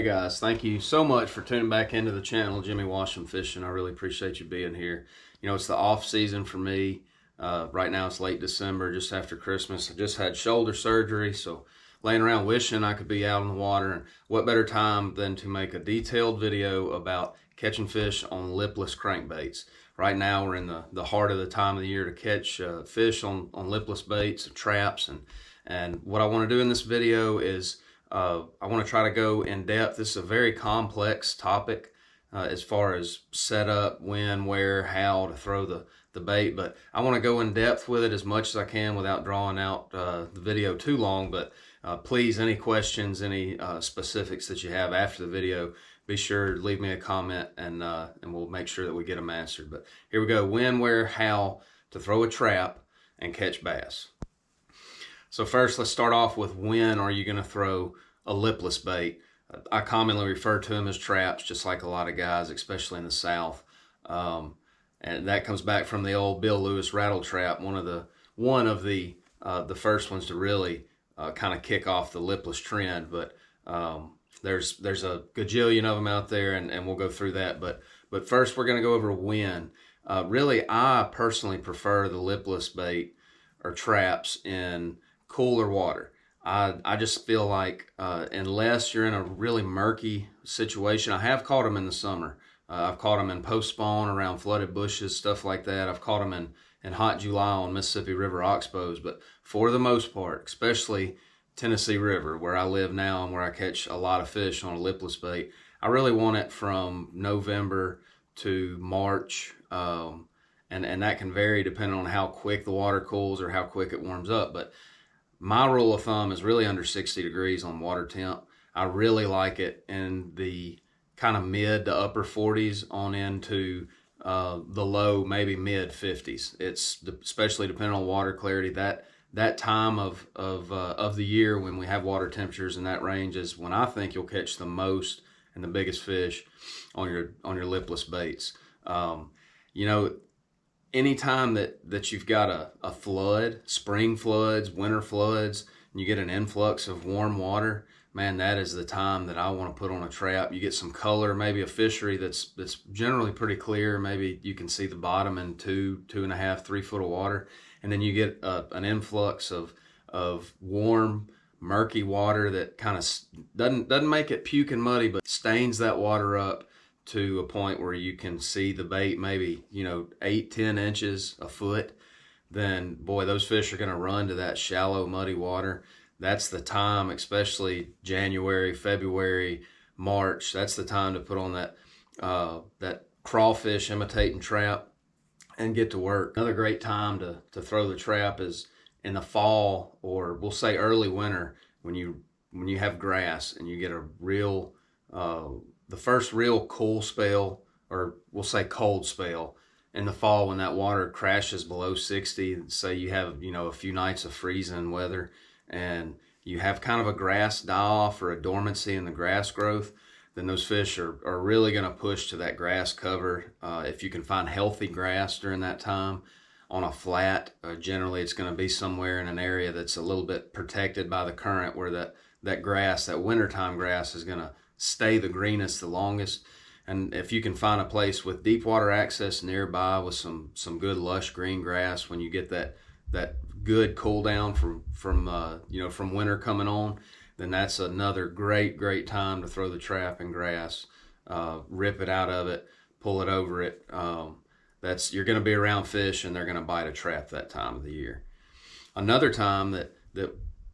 guys, thank you so much for tuning back into the channel, Jimmy Washam Fishing. I really appreciate you being here. You know, it's the off season for me. Right now it's late December, just after Christmas. I just had shoulder surgery, so laying around wishing I could be out in the water. And what better time than to make a detailed video about catching fish on lipless crankbaits. Right now we're in the heart of the time of the year to catch fish on lipless baits and traps. And what I want to do in this video is I want to try to go in depth. This is a very complex topic as far as setup, when, where, how to throw the bait, but I want to go in depth with it as much as I can without drawing out the video too long. But please, any questions, any specifics that you have after the video, be sure to leave me a comment and we'll make sure that we get them answered. But here we go: when, where, how to throw a trap and catch bass. So first, let's start off with when are you going to throw a lipless bait. I commonly refer to them as traps, just like a lot of guys, especially in the South. And that comes back from the old Bill Lewis rattle trap, one of the first ones to really kind of kick off the lipless trend. But there's a gajillion of them out there, and we'll go through that. But first, we're going to go over when. Really, I personally prefer the lipless bait or traps in cooler water. I just feel like unless you're in a really murky situation, I have caught them in the summer. I've caught them in post-spawn around flooded bushes, stuff like that. I've caught them in hot July on Mississippi River oxbows. But for the most part, especially Tennessee River, where I live now and where I catch a lot of fish on a lipless bait, I really want it from November to March. And that can vary depending on how quick the water cools or how quick it warms up. But my rule of thumb is really under 60 degrees on water temp. I really like it in the kind of mid to upper 40s on into the low, maybe mid 50s. It's especially depending on water clarity. That time of the year when we have water temperatures in that range is when I think you'll catch the most and the biggest fish on your lipless baits. You know, anytime that you've got a flood, spring floods, winter floods, and you get an influx of warm water, man, that is the time that I want to put on a trap. You get some color, maybe a fishery that's generally pretty clear. Maybe you can see the bottom in 2.5, 3 foot of water, and then you get an influx of warm, murky water that kind of doesn't make it puke and muddy, but stains that water up to a point where you can see the bait maybe, 8-10 inches, a foot. Then boy, those fish are going to run to that shallow, muddy water. That's the time, especially January, February, March. That's the time to put on that crawfish imitating trap and get to work. Another great time to throw the trap is in the fall, or we'll say early winter, when you have grass and you get a real the first real cool spell, or we'll say cold spell, in the fall when that water crashes below 60. Say you have a few nights of freezing weather and you have kind of a grass die-off or a dormancy in the grass growth, then those fish are really going to push to that grass cover. If you can find healthy grass during that time on a flat, generally it's going to be somewhere in an area that's a little bit protected by the current, where that grass, that wintertime grass, is going to stay the greenest the longest. And if you can find a place with deep water access nearby with some good lush green grass, when you get that good cool down from winter coming on, then that's another great time to throw the trap in grass. Rip it out of it, pull it over it. You're going to be around fish and they're going to bite a trap that time of the year. Another time that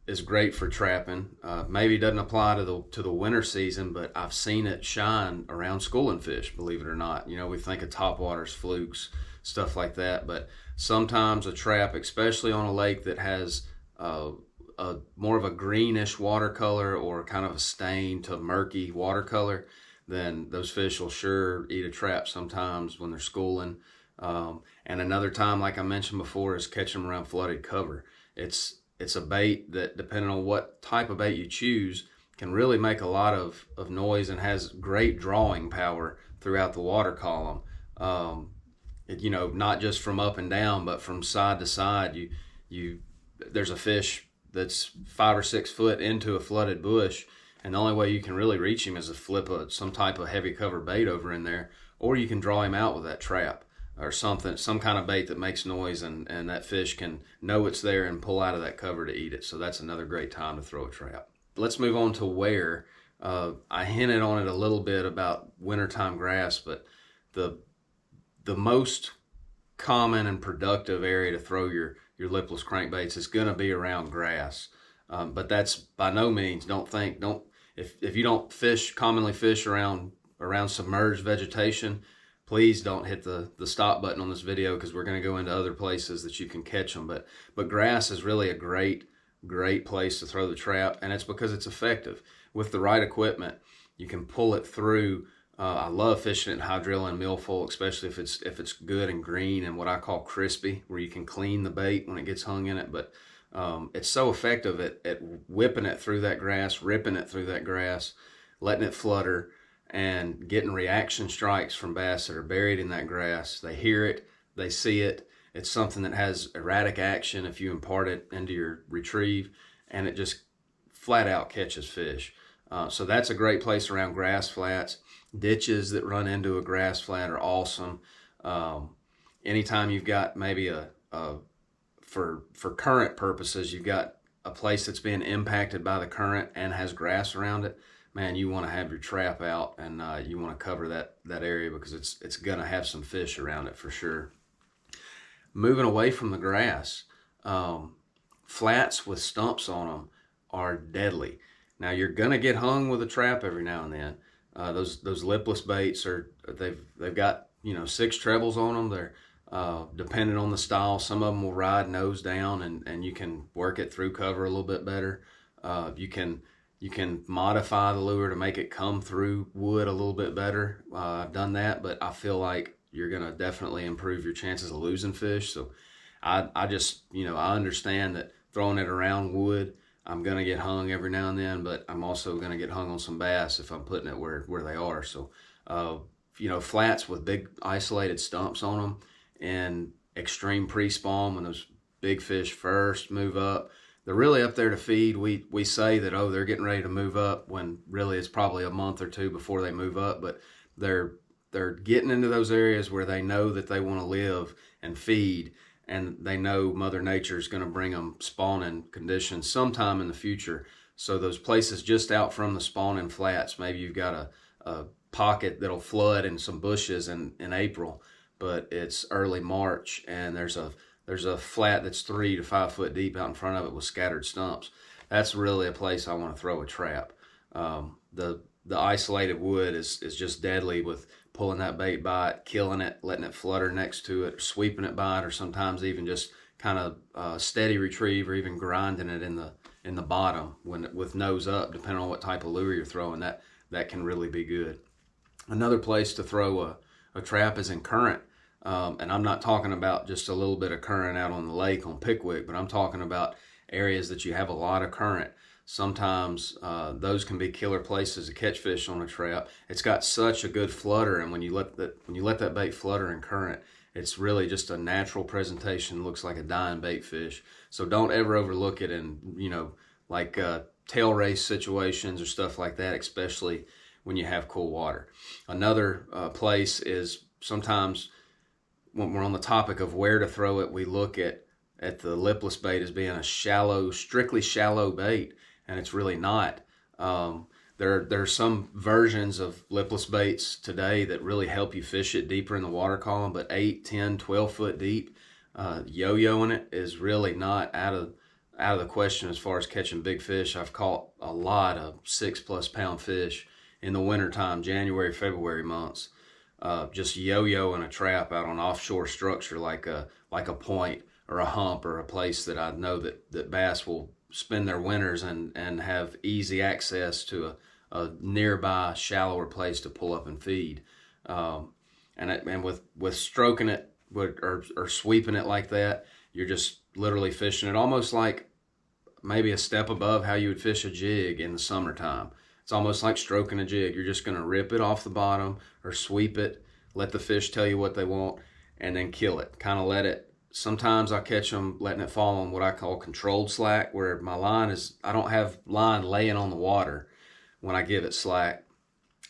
is great for trapping, maybe doesn't apply to the winter season, but I've seen it shine around schooling fish, believe it or not. We think of topwaters, flukes, stuff like that, but sometimes a trap, especially on a lake that has more of a greenish watercolor or kind of a stain to murky watercolor, then those fish will sure eat a trap sometimes when they're schooling. And another time, like I mentioned before, is catching them around flooded cover. It's a bait that, depending on what type of bait you choose, can really make a lot of noise and has great drawing power throughout the water column. Not just from up and down, but from side to side. There's a fish that's 5 or 6 foot into a flooded bush, And the only way you can really reach him is to flip some type of heavy cover bait over in there, or you can draw him out with that trap or something, some kind of bait that makes noise, and that fish can know it's there and pull out of that cover to eat it. So that's another great time to throw a trap. Let's move on to where. I hinted on it a little bit about wintertime grass, but the most common and productive area to throw your lipless crankbaits is going to be around grass. But that's by no means, if you don't commonly fish around submerged vegetation, please don't hit the stop button on this video, because we're going to go into other places that you can catch them. But grass is really a great place to throw the trap, and it's because it's effective. With the right equipment, you can pull it through. I love fishing it in hydrilla and milfoil, especially if it's good and green and what I call crispy, where you can clean the bait when it gets hung in it. But it's so effective at whipping it through that grass, ripping it through that grass, letting it flutter, and getting reaction strikes from bass that are buried in that grass. They hear it, they see it. It's something that has erratic action if you impart it into your retrieve, and it just flat out catches fish. So that's a great place around grass flats. Ditches that run into a grass flat are awesome. Anytime you've got maybe for current purposes, you've got a place that's being impacted by the current and has grass around it, man, you want to have your trap out, and you want to cover that area, because it's going to have some fish around it for sure. Moving away from the grass, flats with stumps on them are deadly. Now, you're going to get hung with a trap every now and then. Those lipless baits they've got 6 trebles on them. They're depending on the style, some of them will ride nose down, and you can work it through cover a little bit better. You can modify the lure to make it come through wood a little bit better. I've done that, but I feel like you're gonna definitely improve your chances of losing fish. So I just I understand that throwing it around wood, I'm gonna get hung every now and then, but I'm also gonna get hung on some bass if I'm putting it where they are. So flats with big isolated stumps on them and extreme pre-spawn, when those big fish first move up, they're really up there to feed. We say that, oh, they're getting ready to move up, when really it's probably a month or two before they move up. But they're getting into those areas where they know that they want to live and feed, and they know Mother Nature is going to bring them spawning conditions sometime in the future. So those places just out from the spawning flats, maybe you've got a pocket that'll flood in some bushes in April, but it's early March, and there's a flat that's 3 to 5 foot deep out in front of it with scattered stumps. That's really a place I want to throw a trap. The isolated wood is just deadly with pulling that bait by it, killing it, letting it flutter next to it, sweeping it by it, or sometimes even just kind of steady retrieve, or even grinding it in the bottom with nose up, depending on what type of lure you're throwing. That can really be good. Another place to throw a trap is in current. And I'm not talking about just a little bit of current out on the lake on Pickwick, but I'm talking about areas that you have a lot of current. Sometimes those can be killer places to catch fish on a trap. It's got such a good flutter, and when you let that bait flutter in current, it's really just a natural presentation. Looks like a dying bait fish. So don't ever overlook it in like tail race situations or stuff like that, especially when you have cool water. Another place is sometimes, when we're on the topic of where to throw it, we look at the lipless bait as being a strictly shallow bait, and it's really not. There are some versions of lipless baits today that really help you fish it deeper in the water column, but 8, 10, 12 foot deep, yo-yoing it is really not out of the question as far as catching big fish. I've caught a lot of 6+ pound fish in the wintertime, January, February months. Just yo-yoing a trap out on offshore structure like a point or a hump or a place that I know that bass will spend their winters and have easy access to a nearby shallower place to pull up and feed. And with stroking it or sweeping it like that, you're just literally fishing it almost like maybe a step above how you would fish a jig in the summertime. It's almost like stroking a jig. You're just going to rip it off the bottom or sweep it, let the fish tell you what they want, and then kill it. Kind of let it. Sometimes I catch them letting it fall on what I call controlled slack, where my line is, I don't have line laying on the water, when I give it slack,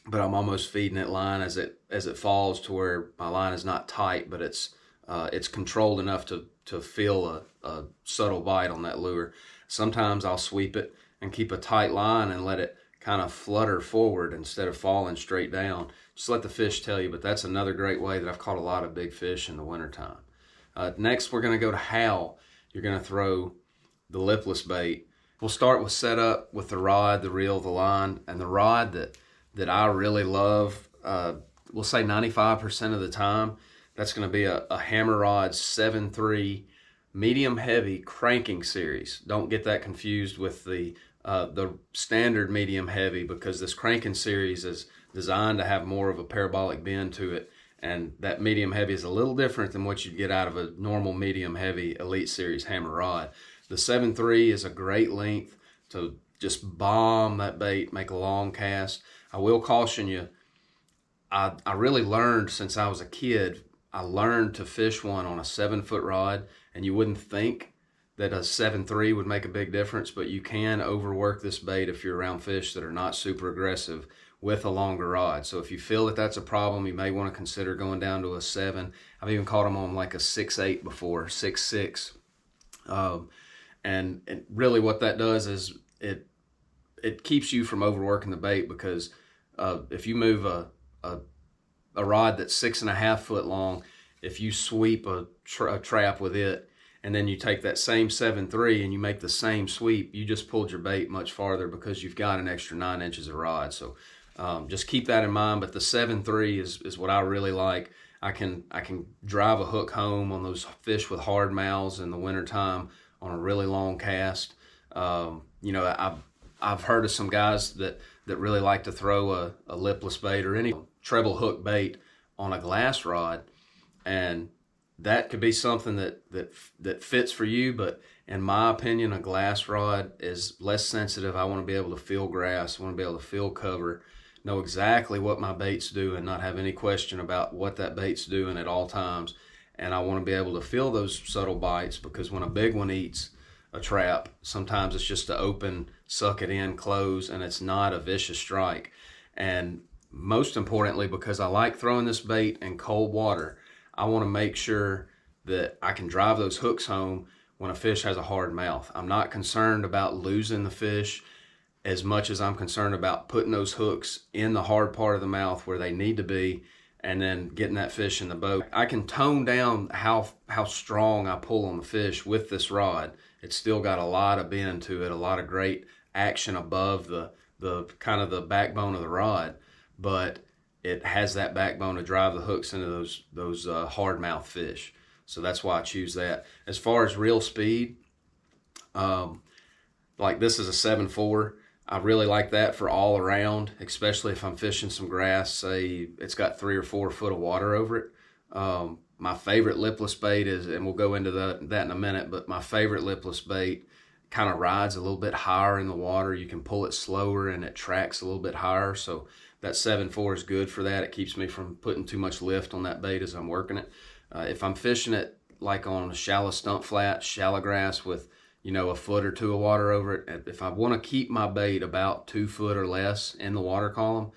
but I'm almost feeding it line as it falls to where my line is not tight, but it's controlled enough to feel a subtle bite on that lure. Sometimes I'll sweep it and keep a tight line and let it kind of flutter forward instead of falling straight down. Just let the fish tell you, but that's another great way that I've caught a lot of big fish in the wintertime. Next, we're going to go to how you're going to throw the lipless bait. We'll start with setup with the rod, the reel, the line, and the rod that I really love. We'll say 95% of the time, that's going to be a Hammer Rod 7.3 medium heavy cranking series. Don't get that confused with the standard medium heavy, because this cranking series is designed to have more of a parabolic bend to it, and that medium heavy is a little different than what you'd get out of a normal medium heavy Elite Series hammer rod. The 7.3 is a great length to just bomb that bait, make a long cast. I will caution you, I really learned since I was a kid, I learned to fish one on a 7-foot rod, and you wouldn't think that a 7.3 would make a big difference, but you can overwork this bait if you're around fish that are not super aggressive with a longer rod. So if you feel that that's a problem, you may want to consider going down to a 7. I've even caught them on like a 6.8 before, 6.6. And really what that does is it keeps you from overworking the bait, because if you move a rod that's 6.5 foot long, if you sweep a trap with it, and then you take that same 7.3 and you make the same sweep, you just pulled your bait much farther because you've got an extra 9 inches of rod. So just keep that in mind. But the 7.3 is what I really like. I can drive a hook home on those fish with hard mouths in the wintertime on a really long cast. You know, I've heard of some guys that really like to throw a lipless bait or any treble hook bait on a glass rod, and that could be something that fits for you. But in my opinion, a glass rod is less sensitive. I want to be able to feel grass. I want to be able to feel cover, know exactly what my bait's doing, not have any question about what that bait's doing at all times. And I want to be able to feel those subtle bites, because when a big one eats a trap, sometimes it's just to open, suck it in, close, and it's not a vicious strike. And most importantly, because I like throwing this bait in cold water, I want to make sure that I can drive those hooks home when a fish has a hard mouth. I'm not concerned about losing the fish as much as I'm concerned about putting those hooks in the hard part of the mouth where they need to be, and then getting that fish in the boat. I can tone down how strong I pull on the fish with this rod. It's still got a lot of bend to it, a lot of great action above the kind of the backbone of the rod, but it has that backbone to drive the hooks into those hard mouth fish. So that's why I choose that. As far as reel speed, like this is a 7.4. I really like that for all around, especially if I'm fishing some grass, say it's got 3 or 4 foot of water over it. My favorite lipless bait is, and we'll go into that in a minute, but my favorite lipless bait kind of rides a little bit higher in the water. You can pull it slower and it tracks a little bit higher. So that 7.4 is good for that. It keeps me from putting too much lift on that bait as I'm working it. If I'm fishing it like on a shallow stump flat, shallow grass with, you know, a foot or 2 of water over it, if I want to keep my bait about 2 foot or less in the water column,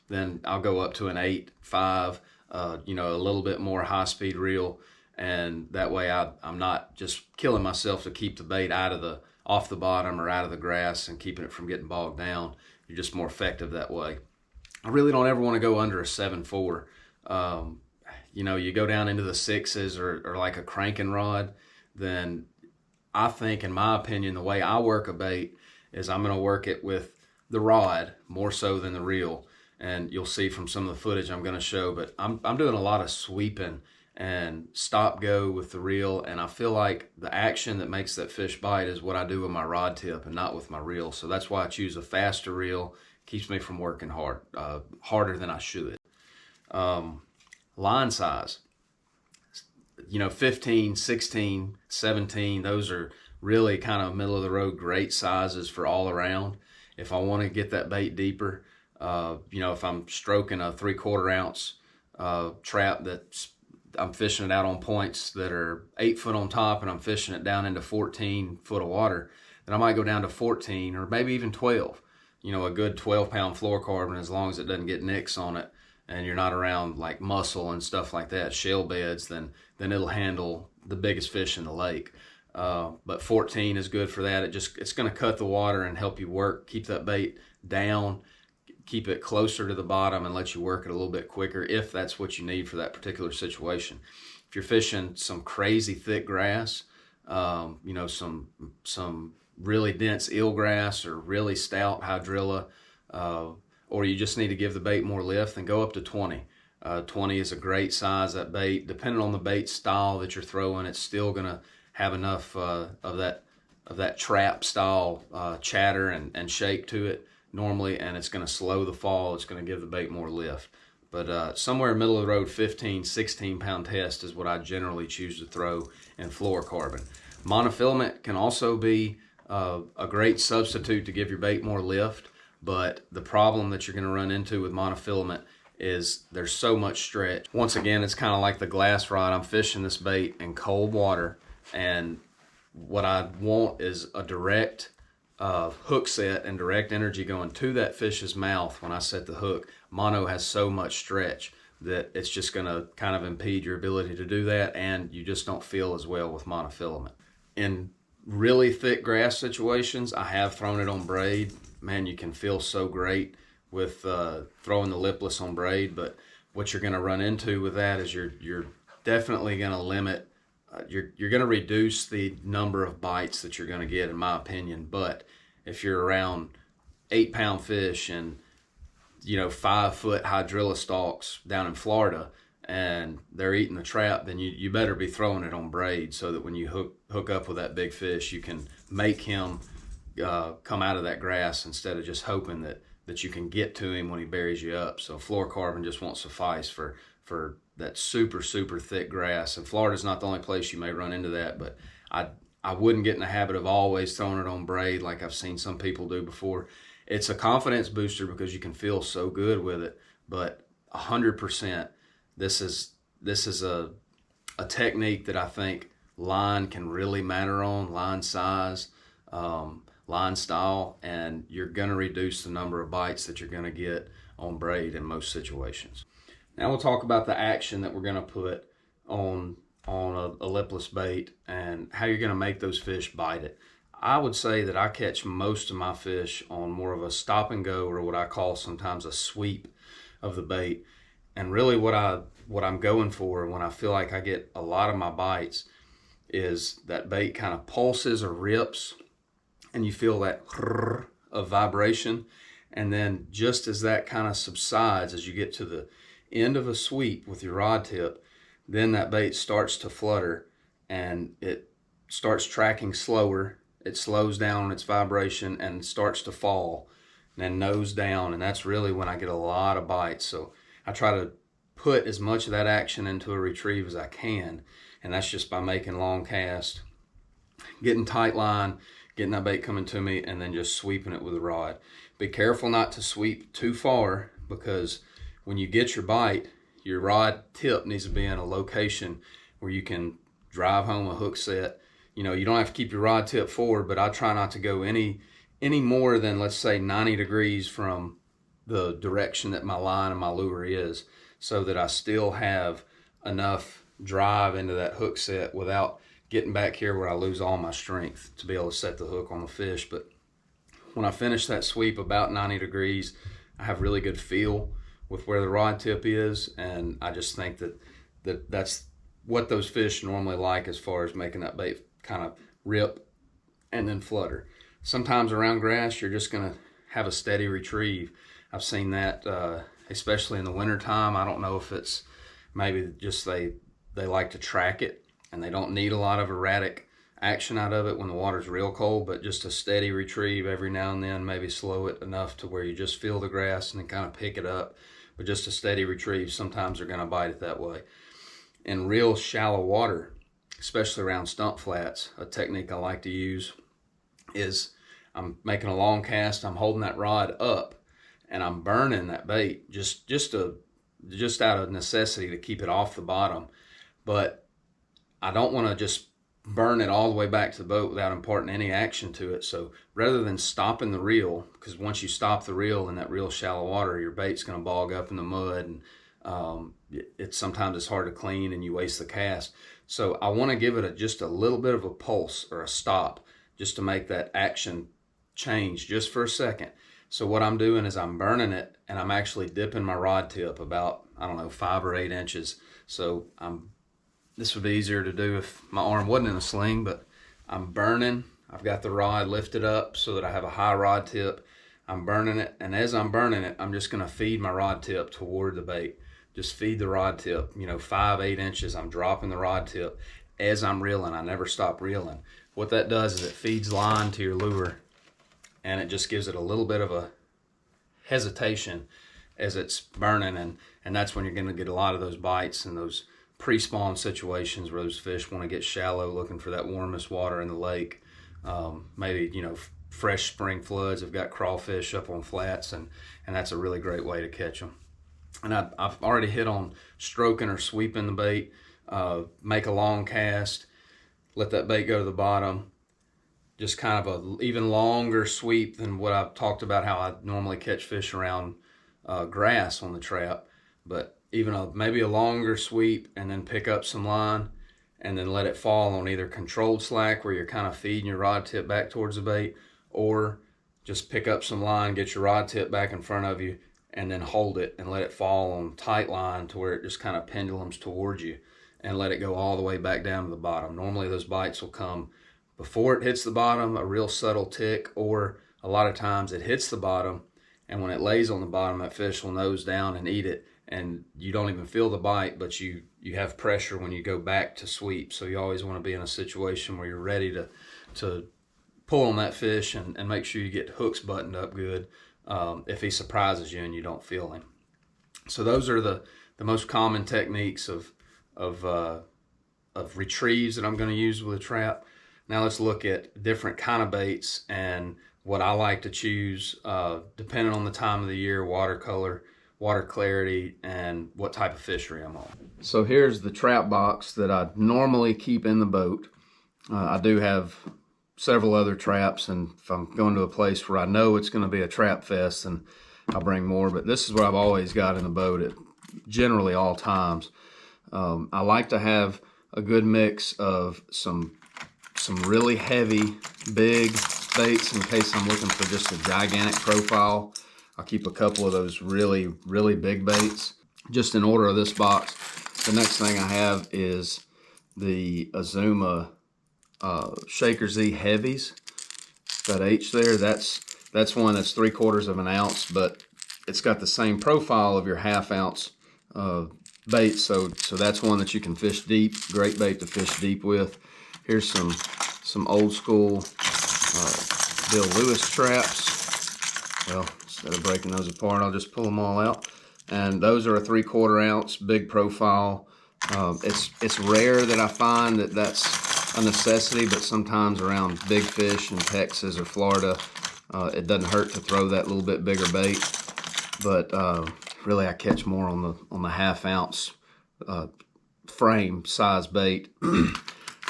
then I'll go up to an 8.5, you know, a little bit more high speed reel. And that way I'm not just killing myself to keep the bait off the bottom or out of the grass and keeping it from getting bogged down. You're just more effective that way. I really don't ever want to go under a 7.4. You know, you go down into the 6s or like a cranking rod, then I think, in my opinion, the way I work a bait is I'm going to work it with the rod more so than the reel. And you'll see from some of the footage I'm going to show, but I'm doing a lot of sweeping and stop go with the reel, and I feel like the action that makes that fish bite is what I do with my rod tip and not with my reel. So that's why I choose a faster reel. Keeps me from working harder than I should. Line size, you know, 15, 16, 17, those are really kind of middle of the road great sizes for all around. If I want to get that bait deeper, you know, if I'm stroking a 3/4 ounce trap that's I'm fishing it out on points that are 8 foot on top and I'm fishing it down into 14 foot of water, then I might go down to 14 or maybe even 12. a good 12-pound fluorocarbon, as long as it doesn't get nicks on it and you're not around like mussel and stuff like that, shell beds, then it'll handle the biggest fish in the lake. But 14 is good for that. It's going to cut the water and help you keep that bait down, keep it closer to the bottom, and let you work it a little bit quicker if that's what you need for that particular situation. If you're fishing some crazy thick grass, some really dense eelgrass or really stout hydrilla, or you just need to give the bait more lift, then go up to 20. 20 is a great size. That bait, depending on the bait style that you're throwing, it's still going to have enough of that trap style chatter and shape to it normally, and it's going to slow the fall. It's going to give the bait more lift. But somewhere in the middle of the road, 15, 16 pound test is what I generally choose to throw in fluorocarbon. Monofilament can also be a great substitute to give your bait more lift, but the problem that you're going to run into with monofilament is there's so much stretch. Once again, it's kind of like the glass rod. I'm fishing this bait in cold water, and what I want is a direct hook set and direct energy going to that fish's mouth when I set the hook. Mono has so much stretch that it's just going to kind of impede your ability to do that, and you just don't feel as well with monofilament. In really thick grass situations, I have thrown it on braid. Man, you can feel so great with throwing the Lipless on braid, but what you're going to run into with that is you're definitely going to limit, you're going to reduce the number of bites that you're going to get, in my opinion. But if you're around 8-pound fish and 5-foot hydrilla stalks down in Florida and they're eating the trap, then you better be throwing it on braid, so that when you hook up with that big fish, you can make him come out of that grass instead of just hoping that you can get to him when he buries you up. So fluorocarbon just won't suffice for that super, super thick grass. And Florida's not the only place you may run into that, but I wouldn't get in the habit of always throwing it on braid like I've seen some people do before. It's a confidence booster because you can feel so good with it, but 100%, this is a technique that I think line can really matter on, line size, line style, and you're going to reduce the number of bites that you're going to get on braid in most situations. Now we'll talk about the action that we're going to put on a lipless bait and how you're going to make those fish bite it. I would say that I catch most of my fish on more of a stop and go, or what I call sometimes a sweep of the bait. And really what I'm going for when I feel like I get a lot of my bites is that bait kind of pulses or rips, and you feel that of vibration. And then just as that kind of subsides, as you get to the end of a sweep with your rod tip, then that bait starts to flutter and it starts tracking slower. It slows down on its vibration and starts to fall and then nose down. And that's really when I get a lot of bites. So I try to put as much of that action into a retrieve as I can. And that's just by making long casts, getting tight line, getting that bait coming to me, and then just sweeping it with a rod. Be careful not to sweep too far, because when you get your bite, your rod tip needs to be in a location where you can drive home a hook set. You don't have to keep your rod tip forward, but I try not to go any more than, let's say, 90 degrees from the direction that my line and my lure is, so that I still have enough drive into that hook set without getting back here where I lose all my strength to be able to set the hook on the fish. But when I finish that sweep about 90 degrees, I have really good feel with where the rod tip is, and I just think that's what those fish normally like as far as making that bait kind of rip and then flutter. Sometimes around grass, you're just going to have a steady retrieve. I've seen that, especially in the wintertime. I don't know if it's maybe just they like to track it and they don't need a lot of erratic action out of it when the water's real cold, but just a steady retrieve every now and then, maybe slow it enough to where you just feel the grass and then kind of pick it up. But just a steady retrieve, sometimes they're going to bite it that way. In real shallow water, especially around stump flats, a technique I like to use is I'm making a long cast, I'm holding that rod up, and I'm burning that bait just out of necessity to keep it off the bottom. But I don't want to just burn it all the way back to the boat without imparting any action to it. So rather than stopping the reel, because once you stop the reel in that real shallow water, your bait's going to bog up in the mud, and sometimes it's hard to clean and you waste the cast. So I want to give it just a little bit of a pulse or a stop, just to make that action change just for a second. So what I'm doing is I'm burning it, and I'm actually dipping my rod tip about, I don't know, 5 or 8 inches. So this would be easier to do if my arm wasn't in a sling, but I'm burning. I've got the rod lifted up so that I have a high rod tip. I'm burning it, and as I'm burning it, I'm just going to feed my rod tip toward the bait. Just feed the rod tip, 5, 8 inches. I'm dropping the rod tip as I'm reeling. I never stop reeling. What that does is it feeds line to your lure, and it just gives it a little bit of a hesitation as it's burning, and that's when you're going to get a lot of those bites and those pre-spawn situations where those fish want to get shallow, looking for that warmest water in the lake. Maybe fresh spring floods have got crawfish up on flats, and that's a really great way to catch them. And I've already hit on stroking or sweeping the bait. Make a long cast, let that bait go to the bottom. Just kind of a even longer sweep than what I've talked about, how I normally catch fish around grass on the trap. But even maybe a longer sweep, and then pick up some line, and then let it fall on either controlled slack where you're kind of feeding your rod tip back towards the bait, or just pick up some line, get your rod tip back in front of you, and then hold it and let it fall on tight line to where it just kind of pendulums towards you, and let it go all the way back down to the bottom. Normally those bites will come before it hits the bottom, a real subtle tick, or a lot of times it hits the bottom, and when it lays on the bottom, that fish will nose down and eat it, and you don't even feel the bite, but you have pressure when you go back to sweep. So you always want to be in a situation where you're ready to pull on that fish, and make sure you get hooks buttoned up good if he surprises you and you don't feel him. So those are the most common techniques of retrieves that I'm going to use with a trap. Now let's look at different kind of baits and what I like to choose depending on the time of the year, water color, water clarity, and what type of fishery I'm on. So here's the trap box that I normally keep in the boat. I do have several other traps, and if I'm going to a place where I know it's going to be a trap fest, then I'll bring more, but this is what I've always got in the boat at generally all times. I like to have a good mix of some really heavy, big baits in case I'm looking for just a gigantic profile. I'll keep a couple of those really, really big baits. Just in order of this box, the next thing I have is the Azuma Shaker Z Heavies. That H there, that's one that's 3/4 of an ounce, but it's got the same profile of your 1/2 ounce bait, so that's one that you can fish deep. Great bait to fish deep with. Here's some old school Bill Lewis traps. Well, instead of breaking those apart, I'll just pull them all out. And those are a 3/4 ounce, big profile. It's rare that I find that's a necessity, but sometimes around big fish in Texas or Florida, it doesn't hurt to throw that little bit bigger bait. But really, I catch more on the 1/2 ounce frame size bait.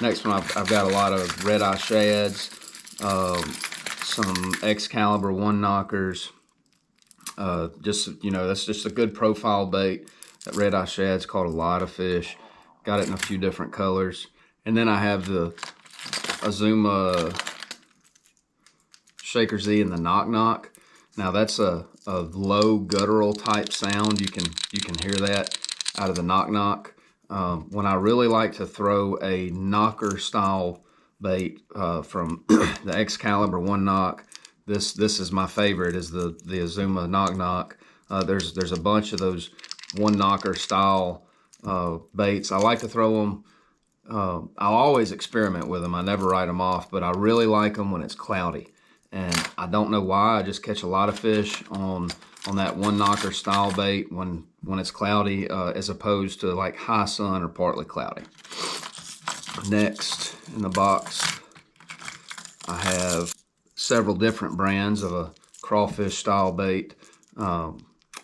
Next one, I've got a lot of red eye shads, some Excalibur one knockers. That's just a good profile bait. That red eye shad's caught a lot of fish. Got it in a few different colors. And then I have the Azuma Shaker Z and the Knock Knock. Now that's a low guttural type sound. You can hear that out of the Knock Knock. When I really like to throw a knocker style bait from the Excalibur one knock, this is my favorite, is the Azuma Knock Knock. There's a bunch of those one knocker style baits. I like to throw them. I'll always experiment with them. I never write them off, but I really like them when it's cloudy. And I don't know why, I just catch a lot of fish on that one knocker style bait when it's cloudy, as opposed to like high sun or partly cloudy. Next in the box, I have several different brands of a crawfish style bait.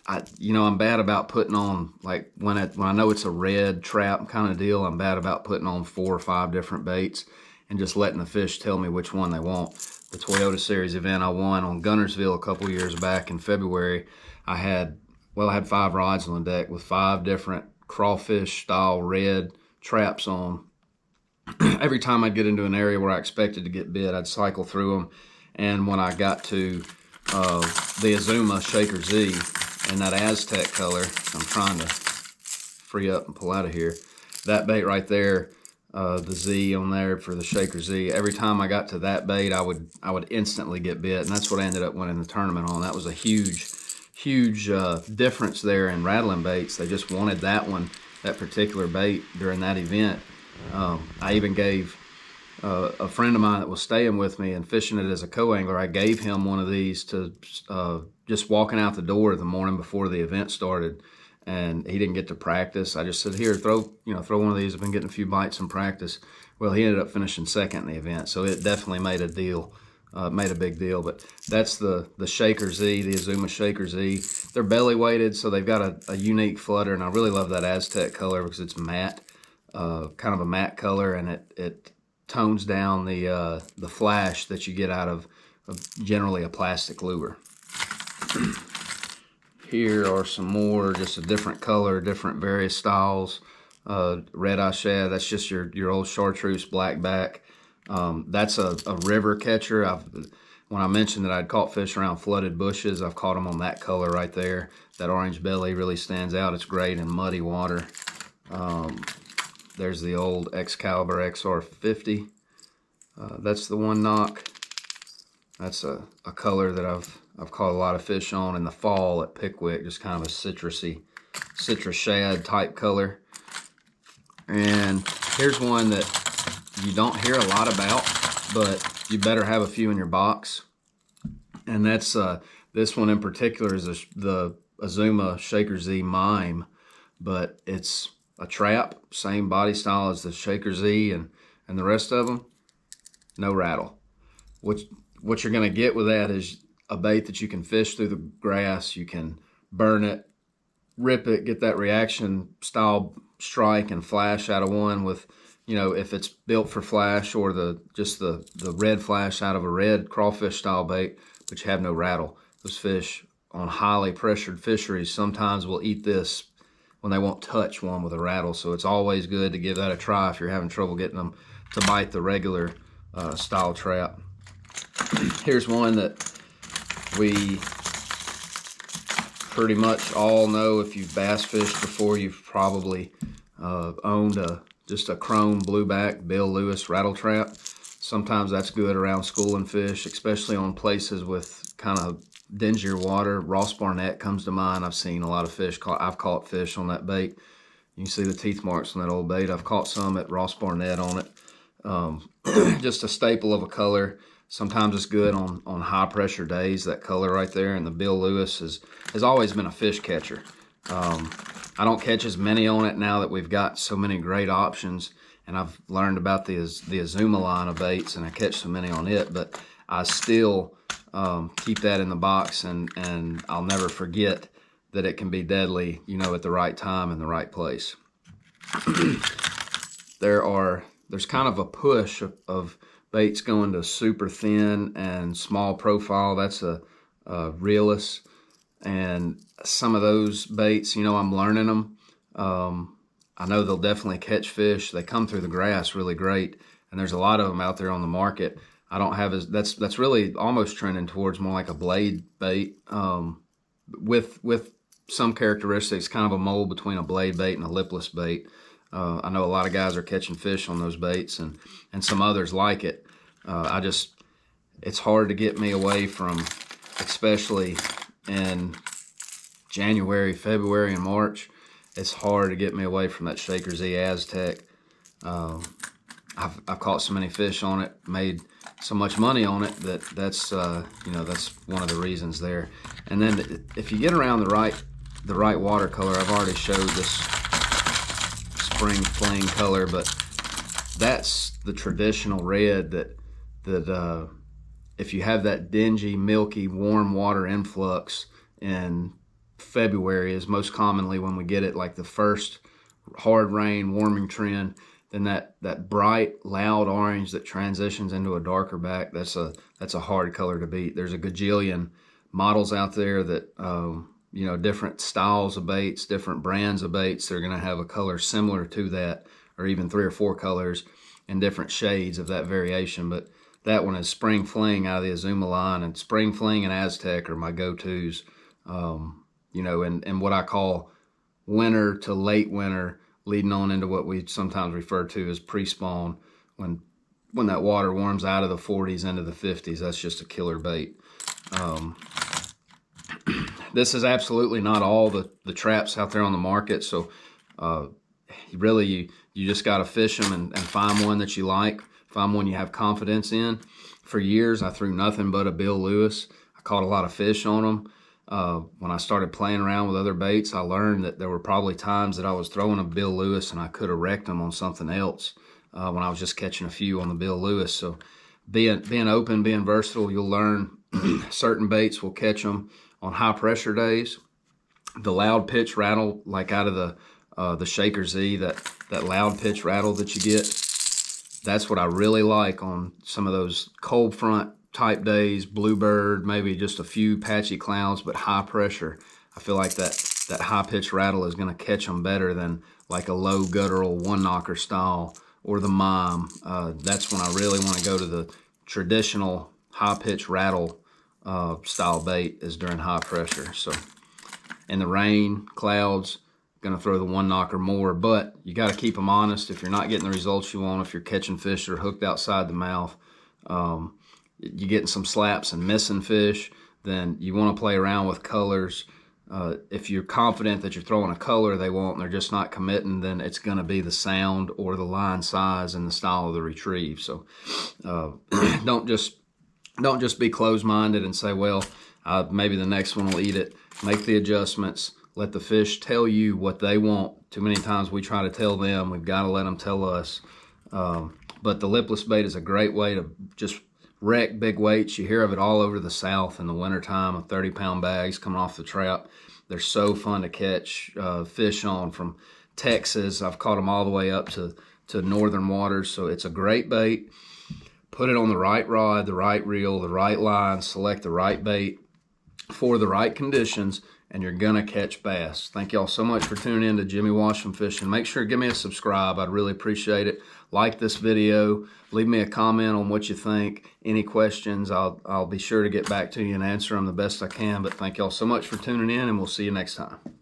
I'm bad about putting on, like when I know it's a red trap kind of deal, I'm bad about putting on 4 or 5 different baits and just letting the fish tell me which one they want. The Toyota Series event I won on Gunnersville a couple years back in February, I had 5 rods on the deck with 5 different crawfish style red traps on. Every time I'd get into an area where I expected to get bit, I'd cycle through them. And when I got to the Azuma Shaker Z in that Aztec color, I'm trying to free up and pull out of here. That bait right there, the Z on there for the Shaker Z, every time I got to that bait, I would instantly get bit. And that's what I ended up winning the tournament on. That was a huge difference there in rattling baits. They just wanted that particular bait during that event. I even gave a friend of mine that was staying with me and fishing it as a co-angler, I gave him one of these to just walking out the door the morning before the event started, and he didn't get to practice. I just said, here, throw one of these. I've been getting a few bites in practice. Well, he ended up finishing second in the event, so it definitely made a deal. Made a big deal. But that's the Shaker Z, the Azuma Shaker Z. They're belly weighted, so they've got a unique flutter, and I really love that Aztec color because it's matte, kind of a matte color, and it tones down the flash that you get out of generally a plastic lure. Here are some more, just a different color, different various styles. Red eye shad, that's just your old chartreuse blackback. That's a river catcher. When I mentioned that I'd caught fish around flooded bushes, I've caught them on that color right there. That orange belly really stands out. It's great in muddy water. There's the old Excalibur XR50. That's the one knock. That's a color that I've caught a lot of fish on in the fall at Pickwick, just kind of a citrus shad type color. And here's one that you don't hear a lot about, but you better have a few in your box. And that's this one in particular is the Azuma Shaker Z Mime, but it's a trap, same body style as the Shaker Z, and the rest of them, no rattle. What you're going to get with that is a bait that you can fish through the grass. You can burn it, rip it, get that reaction style strike and flash out of one with, if it's built for flash, or just the red flash out of a red crawfish style bait, but you have no rattle. Those fish on highly pressured fisheries sometimes will eat this when they won't touch one with a rattle. So it's always good to give that a try if you're having trouble getting them to bite the regular style trap. Here's one that we pretty much all know. If you've bass fished before, you've probably owned just a chrome blueback Bill Lewis rattle trap. Sometimes that's good around schooling fish, especially on places with kind of dingier water. Ross Barnett comes to mind. I've seen a lot of fish. I've caught fish on that bait. You can see the teeth marks on that old bait. I've caught some at Ross Barnett on it. Just a staple of a color. Sometimes it's good on high pressure days, that color right there. And the Bill Lewis has always been a fish catcher. I don't catch as many on it now that we've got so many great options, and I've learned about the Azuma line of baits, and I catch so many on it, but I still keep that in the box, and I'll never forget that it can be deadly, at the right time and the right place. There's kind of a push of baits going to super thin and small profile. That's a realist. And some of those baits, I'm learning them. I know they'll definitely catch fish. They come through the grass really great, and there's a lot of them out there on the market. I don't have that's really almost trending towards more like a blade bait, with some characteristics, kind of a mold between a blade bait and a lipless bait. I know a lot of guys are catching fish on those baits, and some others like it. It's hard to get me away from, especially in January, February, and March. It's hard to get me away from that Shaker Z Aztec. I've caught so many fish on it, made so much money on it, that's one of the reasons there. And then if you get around the right watercolor, I've already showed this spring fling color, but that's the traditional red that if you have that dingy, milky, warm water influx in February is most commonly when we get it, like the first hard rain, warming trend. Then that bright, loud orange that transitions into a darker back, that's a hard color to beat. There's a gajillion models out there that, you know, different styles of baits, different brands of baits. They're going to have a color similar to that, or even 3 or 4 colors in different shades of that variation. But that one is Spring Fling out of the Azuma line, and Spring Fling and Aztec are my go-tos. You know, and what I call winter to late winter, leading on into what we sometimes refer to as pre-spawn, when that water warms out of the 40s into the 50s. That's just a killer bait. This is absolutely not all the traps out there on the market, so really you just got to fish them and find one that you like, find one you have confidence in. For years I threw nothing but a Bill Lewis. I caught a lot of fish on them. When I started playing around with other baits, I learned that there were probably times that I was throwing a Bill Lewis and I could have wrecked them on something else when I was just catching a few on the Bill Lewis. So being open, being versatile, you'll learn certain baits will catch them on high pressure days. The loud pitch rattle, like out of the Shaker Z, that loud pitch rattle that you get, that's what I really like on some of those cold front type days, bluebird, maybe just a few patchy clouds, but high pressure. I feel like that high pitch rattle is going to catch them better than like a low guttural one knocker style or the mime. That's when I really want to go to the traditional high pitch rattle style bait, is during high pressure. So in the rain, clouds, going to throw the one knocker more, but you got to keep them honest. If you're not getting the results you want, if you're catching fish that are hooked outside the mouth, you're getting some slaps and missing fish, then you want to play around with colors. If you're confident that you're throwing a color they want and they're just not committing, then it's going to be the sound or the line size and the style of the retrieve. So don't just be closed-minded and say, well, maybe the next one will eat it. Make the adjustments. Let the fish tell you what they want. Too many times we try to tell them. We've got to let them tell us. But the lipless bait is a great way to just wreck big weights. You hear of it all over the South in the wintertime, of 30-pound bags coming off the trap. They're so fun to catch fish on, from Texas. I've caught them all the way up to northern waters. So it's a great bait. Put it on the right rod, the right reel, the right line, select the right bait for the right conditions, and you're gonna catch bass. Thank y'all so much for tuning in to Jimmy Washam Fishing. Make sure to give me a subscribe. I'd really appreciate it. Like this video. Leave me a comment on what you think. Any questions, I'll be sure to get back to you and answer them the best I can. But thank y'all so much for tuning in, and we'll see you next time.